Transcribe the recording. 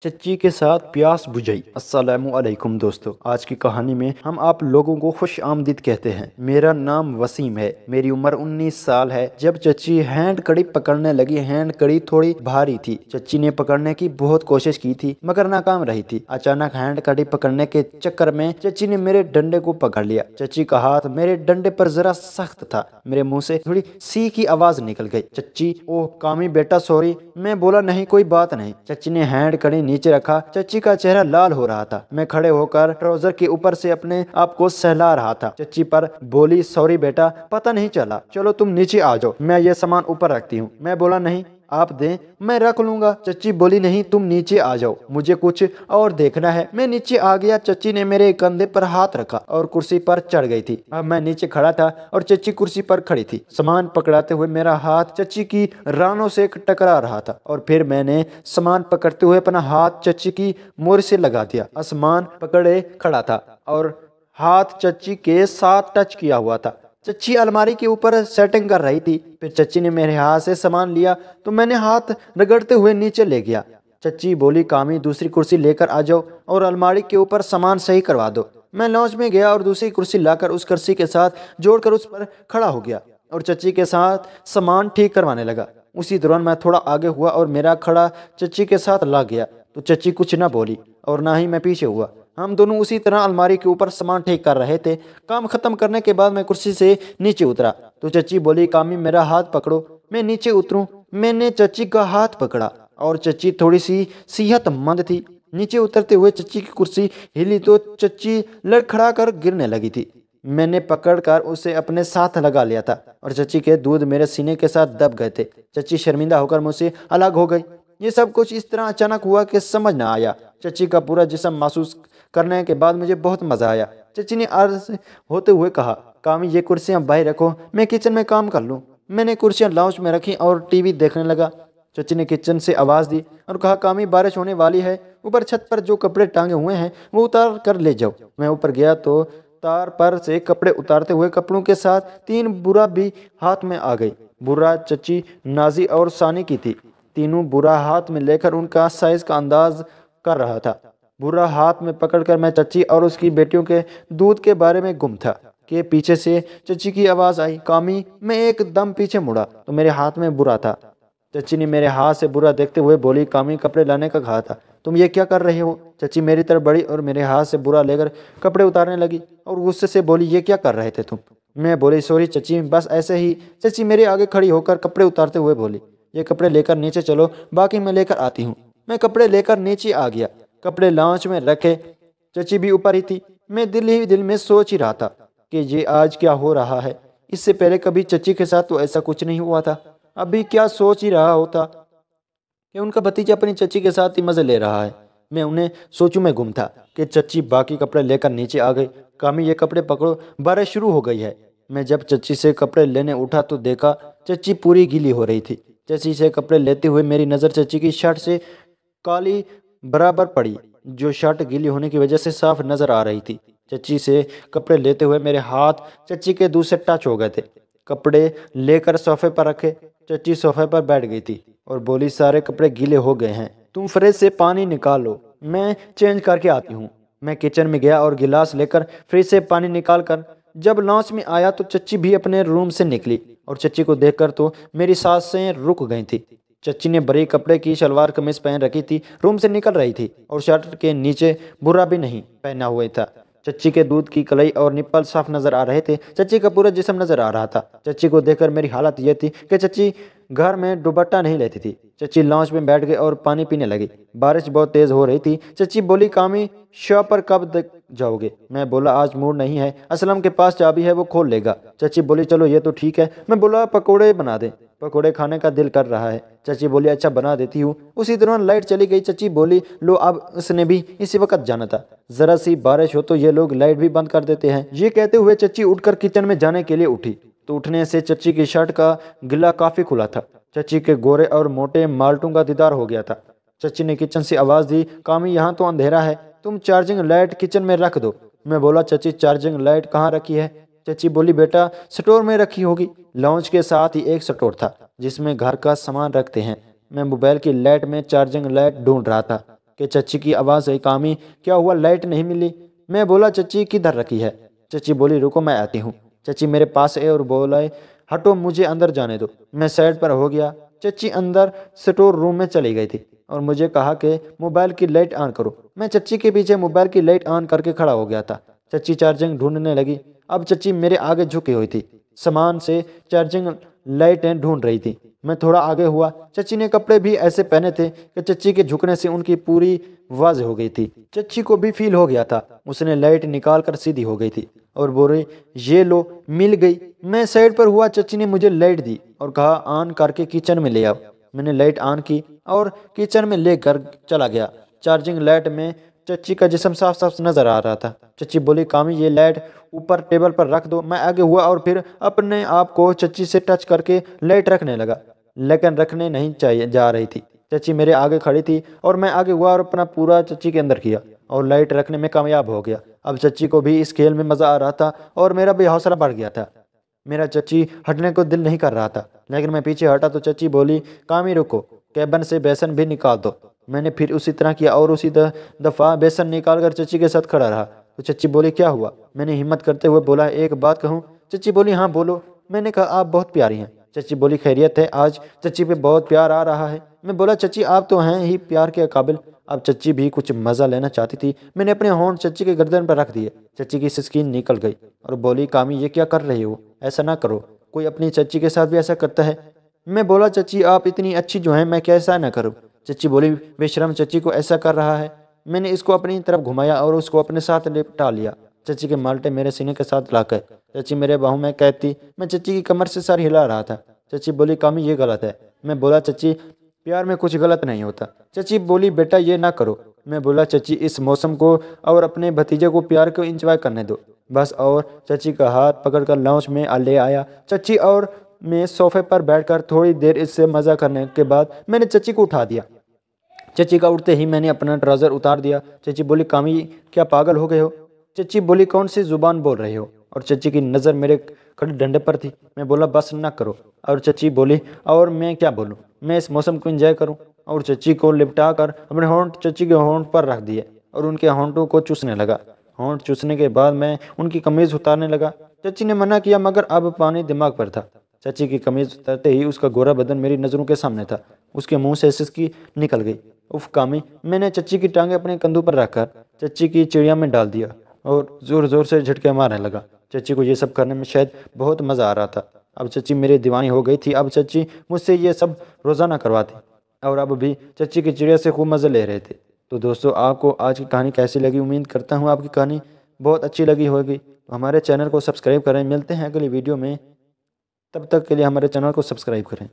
चच्ची के साथ प्यास बुझाई। अस्सलामु अलैकुम दोस्तों, आज की कहानी में हम आप लोगों को खुश आमदीद कहते हैं। मेरा नाम वसीम है, मेरी उम्र 19 साल है। जब चच्ची हैंड कड़ी पकड़ने लगी, हैंड कड़ी थोड़ी भारी थी। चच्ची ने पकड़ने की बहुत कोशिश की थी मगर नाकाम रही थी। अचानक हैंड कड़ी पकड़ने के चक्कर में चच्ची ने मेरे डंडे को पकड़ लिया। चच्ची का हाथ मेरे डंडे पर जरा सख्त था। मेरे मुंह से थोड़ी सी की आवाज निकल गई, चच्ची। ओह कामी बेटा सॉरी। मैं बोला नहीं कोई बात नहीं। चच्ची ने हैंड कड़ी नीचे रखा। चच्ची का चेहरा लाल हो रहा था। मैं खड़े होकर ट्राउजर के ऊपर से अपने आप को सहला रहा था। चच्ची पर बोली सॉरी बेटा, पता नहीं चला। चलो तुम नीचे आ जाओ, मैं ये सामान ऊपर रखती हूँ। मैं बोला नहीं आप दें, मैं रख लूंगा। चच्ची बोली नहीं तुम नीचे आ जाओ, मुझे कुछ और देखना है। मैं नीचे आ गया। चच्ची ने मेरे कंधे पर हाथ रखा और कुर्सी पर चढ़ गई थी। अब मैं नीचे खड़ा था और चच्ची कुर्सी पर खड़ी थी। सामान पकड़ाते हुए मेरा हाथ चच्ची की रानों से टकरा रहा था और फिर मैंने सामान पकड़ते हुए अपना हाथ चच्ची की मोर से लगा दिया। सामान पकड़े खड़ा था और हाथ चच्ची के साथ टच किया हुआ था। चच्ची अलमारी के ऊपर सेटिंग कर रही थी। फिर चच्ची ने मेरे हाथ से सामान लिया तो मैंने हाथ रगड़ते हुए नीचे ले गया। चच्ची बोली कामी दूसरी कुर्सी लेकर आ जाओ और अलमारी के ऊपर सामान सही करवा दो। मैं लॉन्च में गया और दूसरी कुर्सी लाकर उस कुर्सी के साथ जोड़कर उस पर खड़ा हो गया और चच्ची के साथ सामान ठीक करवाने लगा। उसी दौरान मैं थोड़ा आगे हुआ और मेरा खड़ा चच्ची के साथ लग गया तो चच्ची कुछ न बोली और ना ही मैं पीछे हुआ। हम दोनों उसी तरह अलमारी के ऊपर सामान ठीक कर रहे थे। काम खत्म करने के बाद मैं कुर्सी से नीचे उतरा तो चच्ची बोली कामी मेरा हाथ पकड़ो, मैं नीचे उतरूं। मैंने चच्ची का हाथ पकड़ा और चच्ची थोड़ी सी सेहतमंद थी। नीचे उतरते हुए चच्ची की कुर्सी हिली तो चच्ची लड़खड़ा कर गिरने लगी थी। मैंने पकड़कर उसे अपने साथ लगा लिया था और चच्ची के दूध मेरे सीने के साथ दब गए थे। चच्ची शर्मिंदा होकर मुझसे अलग हो गई। ये सब कुछ इस तरह अचानक हुआ कि समझ न आया। चच्ची का पूरा जिस्म महसूस करने के बाद मुझे बहुत मजा आया। चच्ची ने अर्ज होते हुए कहा कामी ये कुर्सियां बाहर रखो, मैं किचन में काम कर लूँ। मैंने कुर्सियां लाउंज में रखी और टीवी देखने लगा। चच्ची ने किचन से आवाज दी और कहा कामी बारिश होने वाली है, ऊपर छत पर जो कपड़े टांगे हुए हैं वो उतार कर ले जाओ। मैं ऊपर गया तो तार पर से कपड़े उतारते हुए कपड़ों के साथ 3 बुरा भी हाथ में आ गई। बुरा चच्ची, नाजी और सानी की थी। तीनों बुरा हाथ में लेकर उनका साइज का अंदाज कर रहा था। बुरा हाथ में पकड़कर मैं चच्ची और उसकी बेटियों के दूध के बारे में गुम था कि पीछे से चच्ची की आवाज आई कामी। मैं एकदम पीछे मुड़ा तो मेरे हाथ में बुरा था। चच्ची ने मेरे हाथ से बुरा देखते हुए बोली कामी कपड़े लाने का कहा था, तुम ये क्या कर रहे हो। चच्ची मेरी तरफ बढ़ी और मेरे हाथ से बुरा लेकर कपड़े उतारने लगी और गुस्से से बोली ये क्या कर रहे थे तुम। मैं बोली सॉरी चच्ची, बस ऐसे ही। चच्ची मेरे आगे खड़ी होकर कपड़े उतारते हुए बोली ये कपड़े लेकर नीचे चलो, बाकी मैं लेकर आती हूँ। मैं कपड़े लेकर नीचे आ गया। कपड़े लाउंज में रखे। चच्ची भी ऊपर ही थी। मैं दिल ही दिल में सोच ही रहा था कि ये आज क्या हो रहा है। इससे पहले कभी चच्ची के साथ तो ऐसा कुछ नहीं हुआ था। अभी क्या सोच ही रहा होता कि उनका भतीजा अपनी चच्ची के साथ ही मजे ले रहा है। मैं उन्हें सोचूं में गुम था कि चच्ची बाकी कपड़े लेकर नीचे आ गई। कामी ये कपड़े पकड़ो, बारिश शुरू हो गई है। मैं जब चच्ची से कपड़े लेने उठा तो देखा चच्ची पूरी गीली हो रही थी। चच्ची से कपड़े लेते हुए मेरी नज़र चच्ची की शर्ट से काली बराबर पड़ी, जो शर्ट गीली होने की वजह से साफ नजर आ रही थी। चच्ची से कपड़े लेते हुए मेरे हाथ चच्ची के दूध से टच हो गए थे। कपड़े लेकर सोफे पर रखे। चच्ची सोफे पर बैठ गई थी और बोली सारे कपड़े गीले हो गए हैं, तुम फ्रिज से पानी निकालो, मैं चेंज करके आती हूँ। मैं किचन में गया और गिलास लेकर फ्रिज से पानी निकाल कर जब लॉन्च में आया तो चच्ची भी अपने रूम से निकली और चच्ची को देखकर तो मेरी सांसें रुक गई थी। चच्ची ने बड़ी कपड़े की सलवार कमीज पहन रखी थी, रूम से निकल रही थी और शर्ट के नीचे बुरा भी नहीं पहना हुआ था। चच्ची के दूध की कलाई और निप्पल साफ नजर आ रहे थे। चच्ची का पूरा जिस्म नजर आ रहा था। चच्ची को देखकर मेरी हालत यह थी कि चच्ची घर में दुपट्टा नहीं लेती थी। चच्ची लॉन्च में बैठ गई और पानी पीने लगी। बारिश बहुत तेज हो रही थी। चच्ची बोली कामी शॉप पर कब तक जाओगे। मैं बोला आज मूड नहीं है, असलम के पास चाबी है वो खोल लेगा। चच्ची बोली चलो ये तो ठीक है। मैं बोला पकोड़े बना दे, पकोड़े खाने का दिल कर रहा है। चच्ची बोली अच्छा बना देती हूँ। उसी दौरान लाइट चली गई। चच्ची बोली लो अब उसने भी इसी वक्त जाना था, जरा सी बारिश हो तो ये लोग लाइट भी बंद कर देते हैं। ये कहते हुए चच्ची उठकर किचन में जाने के लिए उठी तो उठने से चच्ची की शर्ट का गिला काफी खुला था। चच्ची के गोरे और मोटे माल्टों का दीदार हो गया था। चच्ची ने किचन से आवाज दी कामी यहाँ तो अंधेरा है, तुम चार्जिंग लाइट किचन में रख दो। मैं बोला चच्ची चार्जिंग लाइट कहाँ रखी है। चच्ची बोली बेटा स्टोर में रखी होगी। लॉन्च के साथ ही एक स्टोर था जिसमें घर का सामान रखते हैं। मैं मोबाइल की लाइट में चार्जिंग लाइट ढूंढ रहा था। कि चच्ची की आवाज़ आई, कामी क्या हुआ, लाइट नहीं मिली? मैं बोला चच्ची किधर रखी है? चच्ची बोली रुको मैं आती हूँ। चच्ची मेरे पास आए और बोला हटो मुझे अंदर जाने दो। मैं साइड पर हो गया। चच्ची अंदर स्टोर रूम में चली गई थी और मुझे कहा कि मोबाइल की लाइट ऑन करो। मैं चच्ची के पीछे मोबाइल की लाइट ऑन करके खड़ा हो गया था। चच्ची चार्जिंग ढूंढने लगी। अब चच्ची मेरे आगे झुकी हुई थी, सामान से चार्जिंग लाइटें ढूंढ रही थी। मैं थोड़ा आगे हुआ। चच्ची ने कपड़े भी ऐसे पहने थे कि चच्ची के झुकने से उनकी पूरी वाज हो गई थी। चच्ची को भी फील हो गया था। उसने लाइट निकाल कर सीधी हो गई थी और बोले ये लो मिल गई। मैं साइड पर हुआ। चच्ची ने मुझे लाइट दी और कहा ऑन करके किचन में ले आओ। मैंने लाइट ऑन की और किचन में लेकर चला गया। चार्जिंग लाइट में चच्ची का जिस्म साफ साफ नजर आ रहा था। चच्ची बोली कामी ये लाइट ऊपर टेबल पर रख दो। मैं आगे हुआ और फिर अपने आप को चच्ची से टच करके लाइट रखने लगा, लेकिन रखने नहीं चाहिए जा रही थी। चच्ची मेरे आगे खड़ी थी और मैं आगे हुआ और अपना पूरा चच्ची के अंदर किया और लाइट रखने में कामयाब हो गया। अब चच्ची को भी इस खेल में मज़ा आ रहा था और मेरा भी हौसला बढ़ गया था। मेरा चच्ची हटने को दिल नहीं कर रहा था, लेकिन मैं पीछे हटा तो चच्ची बोली कामी रुको, कैबिन से बेसन भी निकाल दो। मैंने फिर उसी तरह किया और उसी दफ़ा बेसन निकाल कर चच्ची के साथ खड़ा रहा तो चच्ची बोली क्या हुआ? मैंने हिम्मत करते हुए बोला एक बात कहूँ? चच्ची बोली हाँ बोलो। मैंने कहा आप बहुत प्यारी हैं। चच्ची बोली खैरियत है? आज चच्ची पे बहुत प्यार आ रहा है। मैं बोला चच्ची आप तो हैं ही प्यार के काबिल। अब चच्ची भी कुछ मज़ा लेना चाहती थी। मैंने अपने होंठ चच्ची के गर्दन पर रख दिए। चच्ची की सिसकीन निकल गई और बोली कामी ये क्या कर रही हो? ऐसा ना करो, कोई अपनी चच्ची के साथ भी ऐसा करता है। मैं बोला चच्ची आप इतनी अच्छी जो है मैं कैसा ना करूँ? चच्ची बोली बेशरम चच्ची को ऐसा कर रहा है। मैंने इसको अपनी तरफ घुमाया और उसको अपने साथ लिपटा लिया। चच्ची के माल्टे मेरे सीने के साथ लाकर चच्ची मेरे बाहों में कहती। मैं चच्ची की कमर से सर हिला रहा था। चच्ची बोली कामी ये गलत है। मैं बोला चच्ची प्यार में कुछ गलत नहीं होता। चच्ची बोली बेटा ये ना करो। मैं बोला चच्ची इस मौसम को और अपने भतीजे को प्यार को एंजॉय करने दो बस। और चच्ची का हाथ पकड़कर लॉन्च में ले आया। चच्ची और मैं सोफे पर बैठकर थोड़ी देर इससे मज़ा करने के बाद मैंने चच्ची को उठा दिया। चच्ची का उठते ही मैंने अपना ट्राउज़र उतार दिया। चच्ची बोली कामी क्या पागल हो गए हो? चच्ची बोली कौन सी जुबान बोल रही हो? और चच्ची की नज़र मेरे खड़े डंडे पर थी। मैं बोला बस ना करो। और चच्ची बोली और मैं क्या बोलूँ? मैं इस मौसम को एंजॉय करूँ? और चच्ची को लिपटा कर अपने होंठ चच्ची के होंठ पर रख दिए और उनके होंठों को चूसने लगा। होंठ चूसने के बाद मैं उनकी कमीज़ उतारने लगा। चच्ची ने मना किया मगर अब पानी दिमाग पर था। चच्ची की कमीज़ उतारते ही उसका गोरा बदन मेरी नज़रों के सामने था। उसके मुंह से सिसकी निकल गई। उफ कामी। मैंने चच्ची की टांगे अपने कंधों पर रखकर चच्ची की चिड़िया में डाल दिया और ज़ोर ज़ोर से झटके मारने लगा। चच्ची को ये सब करने में शायद बहुत मज़ा आ रहा था। अब चच्ची मेरी दीवानी हो गई थी। अब चच्ची मुझसे ये सब रोज़ाना करवाती और अब भी चच्ची की चिड़िया से खूब मज़े ले रहे थे। तो दोस्तों आपको आज की कहानी कैसी लगी? उम्मीद करता हूँ आपकी कहानी बहुत अच्छी लगी होगी। तो हमारे चैनल को सब्सक्राइब करें। मिलते हैं अगली वीडियो में, तब तक के लिए हमारे चैनल को सब्सक्राइब करें।